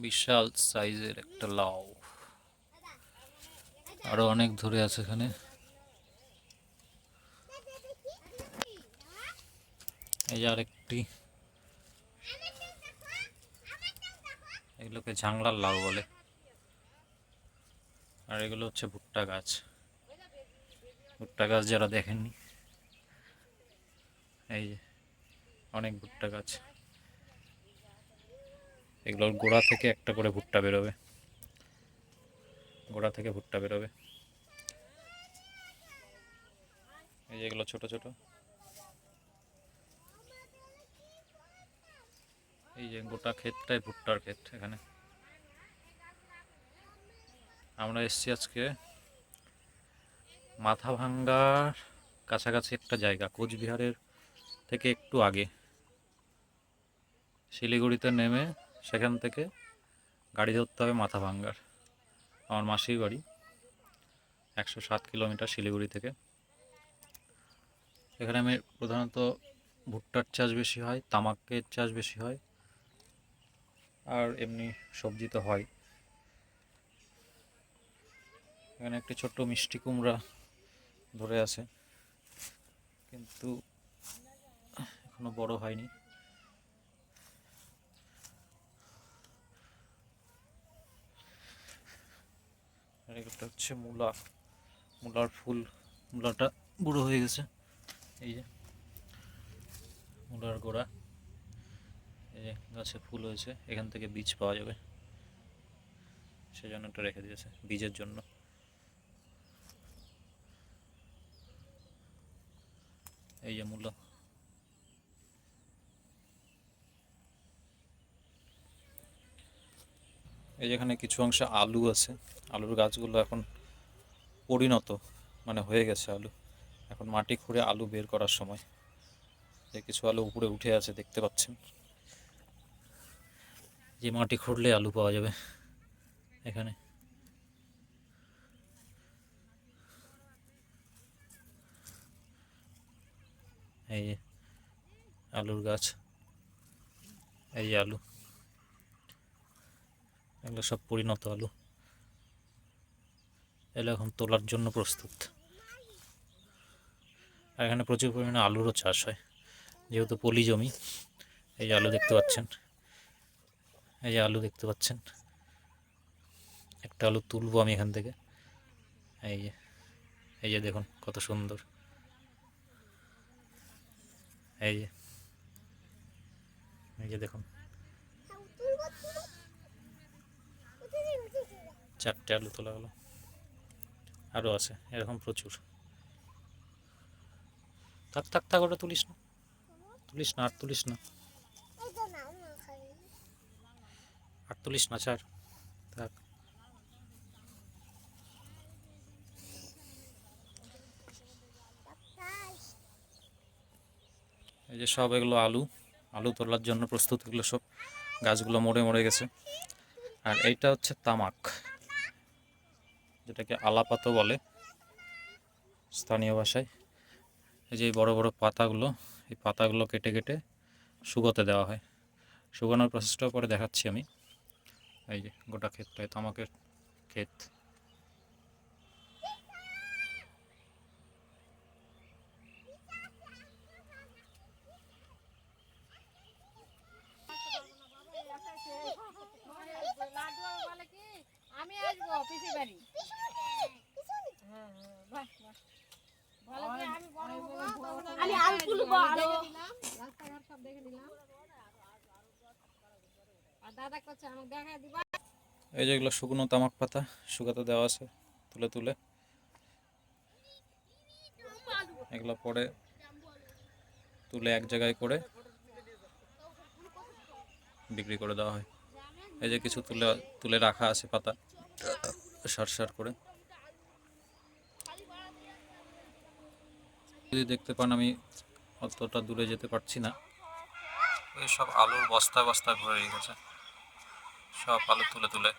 বিশাল সাইজের একটা লাউ, আরো অনেক ধরে আছে এখানে। এই যে আরেকটি, এগুলোকে ঝাংলার লাউ বলে। আর এগুলো হচ্ছে ভুট্টা গাছ। ভুট্টা গাছ যারা দেখেননি, এই যে অনেক ভুট্টা গাছ। এগুলোর গোড়া থেকে একটা করে ভুট্টা বেরোবে, গোড়া থেকে ভুট্টা বেরোবে। এই যে এগুলো ছোট ছোট, এই যে গোটা ক্ষেতটাই ভুট্টার ক্ষেত। এখানে আমরা এসেছি আজকে মাথাভাঙ্গার কাছাকাছি একটা জায়গা, কোচবিহারের থেকে একটু আগে। শিলিগুড়িতে নেমে সেখান থেকে গাড়ি ধরতে হবে মাথাভাঙ্গার। আমার মাসির বাড়ি, 107 কিলোমিটার শিলিগুড়ি থেকে। এখানে আমি প্রধানত ভুট্টার চাষ বেশি হয়, তামাকের চাষ বেশি হয়, আর এমনি সবজি তো হয়। এখানে একটি ছোট্ট মিষ্টি কুমড়া ধরে আছে, কিন্তু এখনো বড় হয়নি। আর এটা হচ্ছে মূলা, মূলার ফুল। মূলাটা বুড়ো হয়ে গেছে, এই যে মূলার গোড়া। এই যে গাছে ফুল হয়েছে, এখান থেকে বীজ পাওয়া যাবে, সেজন্য এটা রেখে দিয়েছে বীজের জন্য। এই যে মূলা। এই যেখানে কিছু অংশে আলু আছে, আলুর গাছগুলো এখন পরিণত, মানে হয়ে গেছে আলু। এখন মাটি খুঁড়ে আলু বের করার সময়। যে কিছু আলু উপরে উঠে আছে দেখতে পাচ্ছেন, যে মাটি খুঁড়লে আলু পাওয়া যাবে এখানে। এই যে আলুর গাছ, এই যে আলু, এগুলো সব পরিণত আলু। এগুলো এখন তোলার জন্য প্রস্তুত। আর এখানে প্রচুর পরিমাণে আলুরও চাষ হয়, যেহেতু পলি জমি। এই যে আলু দেখতে পাচ্ছেন, এই যে আলু দেখতে পাচ্ছেন। একটা আলু তুলবো আমি এখান থেকে। এই যে, এই যে দেখুন কত সুন্দর। এই যে, এই যে দেখুন, 4টে আলু তোলা হলো। আরও আছে এরকম প্রচুর। থাক থাক থাক, ওটা তুলিস না, তুলিস না, আর তুলিস না, আর তুলিস না, ছাড়, থাক। এই যে সব এগুলো আলু, আলু তোলার জন্য প্রস্তুত। এগুলো সব গাছগুলো মরে মরে গেছে। আর এইটা হচ্ছে তামাক, যেটাকে আলাপাতা বলে স্থানীয় ভাষায়। এই যে বড় বড় পাতাগুলো, এই পাতাগুলো কেটে কেটে শুকোতে দেওয়া হয়। শুকানোর প্রসেসটাও পরে দেখাচ্ছি আমি। এই যে গোটা ক্ষেতটায় তামাকের ক্ষেত। আমি আসবো পিসি বাড়ি। আমি আলু তুলবো, রাস্তাঘাট সব দেখে নিলাম। আর দাদা করছে আমাকে দেখা দিবা। এই যেগুলো শুকনো তামাক পাতা, শুকাতে দেওয়া আছে তুলে তুলে। এগুলো পরে তুলে এক জায়গায় করে বিক্রি করে দেওয়া হয়। এই যে কিছু তুলে তুলে রাখা আছে পাতা, সার সার করে। যদি দেখতে পান, আমি অতটা দূরে যেতে পারছি না। এই সব আলুর বস্তা বস্তা ভরে রেখেছে, সব আলু তুলে তুলে।